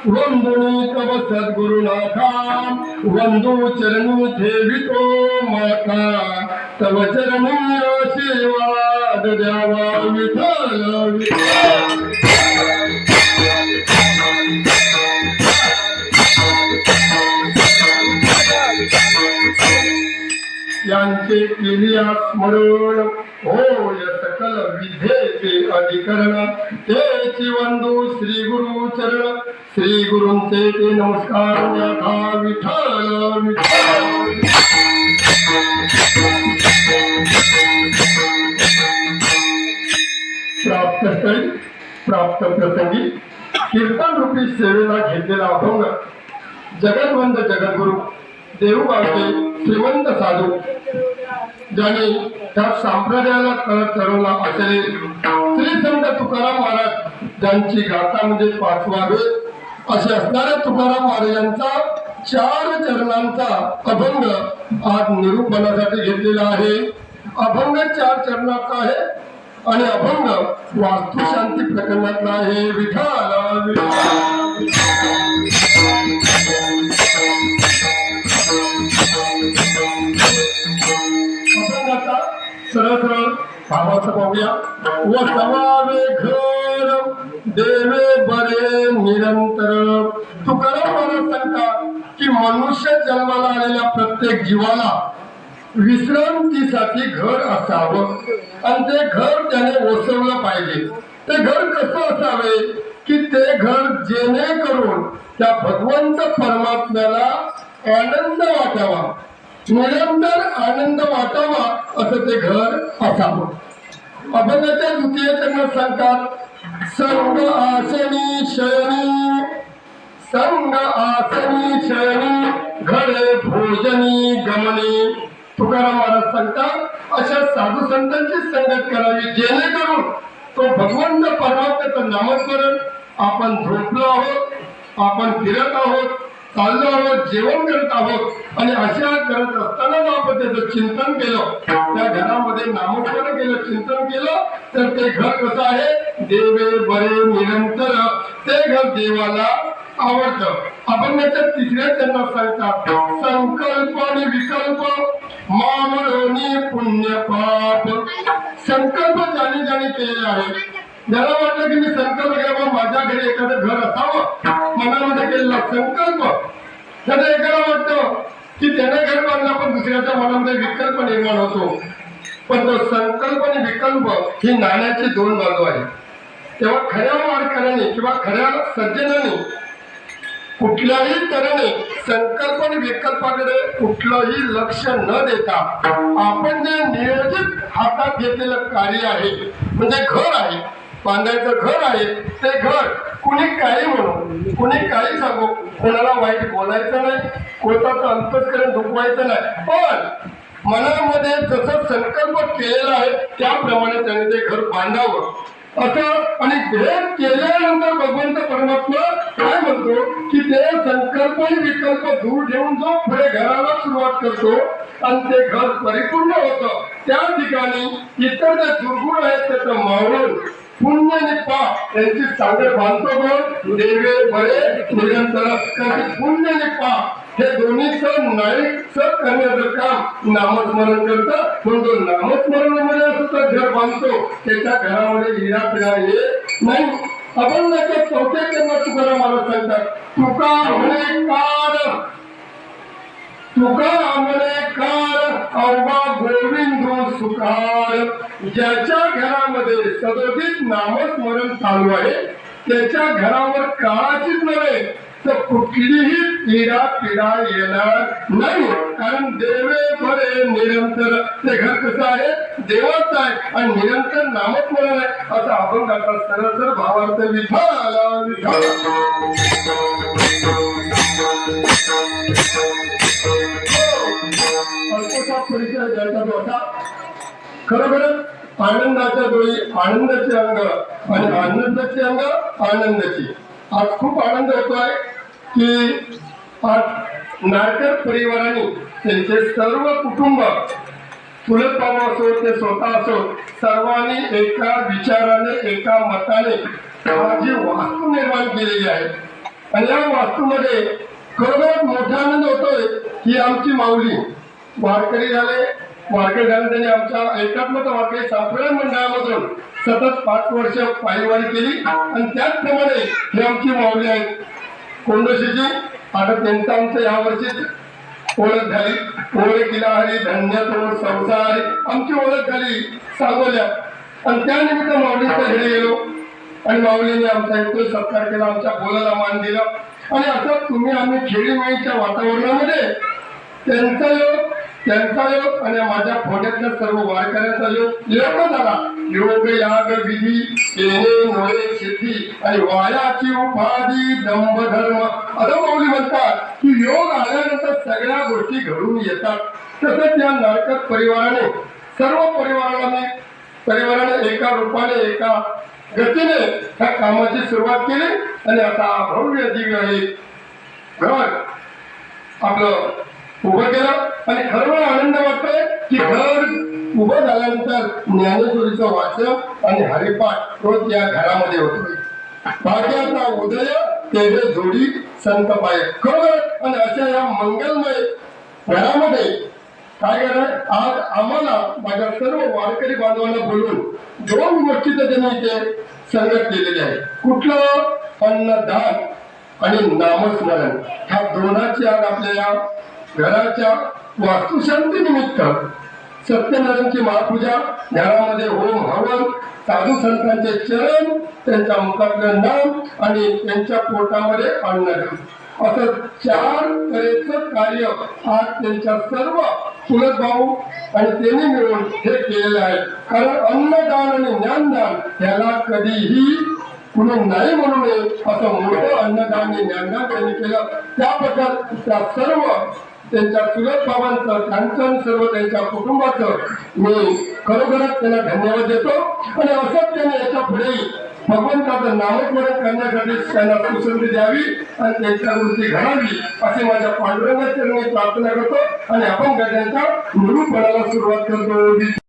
वंदुनी तव सद्गुरुनाथा वंदू चरणी ठेवितो माता तव चरणी आशीर्वाद द्यावा विठ्ठल यांचे केलिया स्मरण होय सकल विद्येचे अधिकरण तेची वंदू श्री गुरु चरण श्री गुरूंचे ते नमस्कार यथा विठ्ठल विठ्ठल प्राप्तस्थळी प्राप्त प्रसंगी कीर्तन रूपी सेवेला घेतलेला अभंग जगद्वंद जगद्गुरु देवबाळचे श्रीमंत साधू ज्यांनी त्या संप्रदायाला ठरवला असेल श्री संत तुकाराम महाराज ज्यांची गाथा म्हणजे 5वा वेद असे असणाऱ्या तुकाराम महाराजांचा 4 चरणांचा अभंग आज निरूपणासाठी घेतलेला आहे। अभंग 4 चरणाचा आहे आणि अभंग वास्तुशांती प्रकरणातला आहे। विठ्ठल अभंगाचा सरळ सरळ भावाचं पाहूया। व समावे घर देवे बरे निरंतर तुकाराम महाराज सांगतात की मनुष्य जन्माला आलेल्या प्रत्येक जीवाला विश्रांतीसाठी घर असावं आणि ते घर त्याने वसवलं पाहिजे। ते घर कसं असावे की ते घर जेणेकरून त्या भगवंत परमात्म्याला आनंद वाटावा निरंतर आनंद वाटावा असं ते घर असावं। अभंगाच्या 2य चरणात सांगतात संग आसनी शयनी संग आसनी शयनी घडे भोजनी गमनी तुकाराम महाराज सांगतात अशा साधू संतांची संगत करावी जेणेकरून तो भगवंत परमात्म्याचं नामस्मरण आपण झोपलो आहोत आपण फिरत आहोत चाललो आहोत जेवण करत आहोत आणि अशा करत असताना आपण त्याचं चिंतन केलं त्या घरामध्ये नामस्मरण केलं चिंतन केलं तर ते घर कसं आहे देवे बरे निरंतर ते घर देवाला आवडतं। अभंगाच्या 3ऱ्या चरणात सांगतात संकल्प आणि विकल्प मामळोनी पुण्य पाप संकल्प ज्याने केलेला आहे ज्याला वाटलं की मी संकल्प केला माझ्या घरी एखादं घर असावं मनामध्ये केलेला संकल्प त्याला एकाला वाटतं की त्याने घर बांधलं पण दुसऱ्याच्या मनामध्ये विकल्प निर्माण होतो पण तो संकल्प आणि विकल्प ही नाण्याची 2 बाजू आहे। तेव्हा खऱ्या वारकऱ्याने किंवा खऱ्या सज्जनाने कुठल्याही तऱ्हेने संकल्प आणि विकल्पाकडे कुठलंही लक्ष न देता आपण जे नियोजित हातात घेतलेलं कार्य आहे म्हणजे घर आहे बांधायचं घर आहे ते घर कुणी काही म्हणू कुणी काही सांगू कोणाला वाईट बोलायचं नाही कोणाचं अंतःकरण दुखवायचं नाही पण मनामध्ये जसं संकल्प केलेला आहे त्याप्रमाणे त्याने ते घर बांधावं असं आणि हे केल्यानंतर भगवंत परमात्मा काय म्हणतो की ते संकल्प आणि विकल्प दूर ठेवून जो पुढे घराला सुरुवात करतो आणि ते घर परिपूर्ण होतं त्या ठिकाणी इतर जे दुर्गुण आहेत त्याचं मावळून पुण्य आणि पाप यांची सांगड बांधतो कोण देवे बरे निरंतर पुण्य आणि पाप हे दोन्हीचं नाईकचं करण्याचं काम नामस्मरण करतं म्हणून नामस्मरणामध्ये असं घर बांधतो त्याच्या घरामध्ये हिरा पिढा येत नाही। अभंगाच्या 4थ्या चरणात तुकाराम महाराज सांगतात तुका म्हणे कार तुका म्हणे कार अवघा गोविंद सुखाळ ज्याच्या घरामध्ये सदोदित नामस्मरण चालू आहे त्याच्या घरावर काळाचीच नव्हे तर कुठलीही पीडा येणार नाही कारण देवे बरे निरंतर ते घर कसं आहे देवाचं आहे आणि निरंतर नामस्मरण आहे असा अभंगाचा सरळ भावार्थ विठ्ठल विठ्ठल परिचय द्यायचा होता। खरोखरच आनंदाच्या डोळी आनंदाचे अंग आणि आनंदाचे अंग आनंदाची आज खूप आनंद होतोय की आज नारकर परिवाराने त्यांचे सर्व कुटुंब चुलत बाबा असो ते स्वतः असो सर्वांनी एका विचाराने एका मताने जी वास्तू निर्माण केलेली आहे आणि या वास्तूमध्ये खरोखरच मोठा आनंद होतोय की आमची माऊली वारकरी झाले. वारकरी झाले त्यांनी आमच्या एकात्मता वारकरी संप्रदाय मंडळामधून सतत 5 वर्ष पायवारी केली आणि त्याचप्रमाणे ही आमची माऊली आहेत कोंडोशीची. आता त्यांचं आमचं या वर्षी ओळख झाली. ओळखीला हरी धन्य तो संसार आमची ओळख झाली सांगोल्यात आणि त्यानिमित्त माऊलीच्या घरी गेलो आणि माऊलीने आमचा इतका सत्कार केला, आमच्या बोलाला मान दिला. आणि असं तुम्ही आम्ही खेळीमेळीच्या वातावरणामध्ये त्यांचा योग आणि माझ्या फोड्यातल्या सर्व वारकऱ्यांचा योग झाला. योग याग विधी येणे नोळे सिद्धी आणि वायाची उपाधी दंभ धर्म असं माऊली म्हणतात की योग आल्यानंतर सगळ्या गोष्टी घडून येतात. तसंच या नारकत परिवाराने सर्व परिवाराने एका रूपाने एका गतीने ह्या कामाची सुरुवात केली आणि आता भव्य दिव्य हे घर आपलं उभं केलं. आणि खरोखर आनंद वाटतोय की घर उभं झाल्यानंतर ज्ञानेश्वरीचं वाचन आणि हरिपाठ रोज या घरामध्ये होतोय. भाग्याचा उदय तेरे जोडी संत पाय खरोखर. आणि अशा या मंगलमय घरामध्ये काय करणार आज आम्हाला माझ्या सर्व वारकरी बांधवांना बोलून 2 गोष्टीचं त्यांनी इथे संगत केलेली आहे. कुठलं अन्नदान आणि नामस्मरण ह्या दोनाची आज आपल्या या घराच्या वास्तुशांती निमित्त सत्यनारायणची महापूजा घरामध्ये होम हवन साधू संतांचे चरण त्यांच्या मुखातलं नाम आणि त्यांच्या पोटामध्ये अन्न असं 4 तऱ्हेचं कार्य आज त्यांच्या सर्व चुलत भाऊ आणि त्यांनी मिळून हे केलेलं आहे. कारण अन्नदान आणि ज्ञानदान याला कधीही कुणी नाही म्हणू नये असं मोठं अन्नदान आणि ज्ञानदान त्यांनी केलं. त्याबद्दल त्या सर्व त्यांच्या चुलत भावांचं त्यांचं सर्व त्यांच्या कुटुंबाचं मी खरोखरच त्यांना धन्यवाद देतो. आणि असंच त्यांनी याच्या पुढेही भगवंताचं नामस्मरण करण्यासाठी त्यांना सुसंधी द्यावी आणि त्यांच्या वृत्ती घडावी असे माझ्या पांडुरंगाच्या मी प्रार्थना करतो. आणि आपण त्यांच्या निरूपणाला सुरुवात करतो.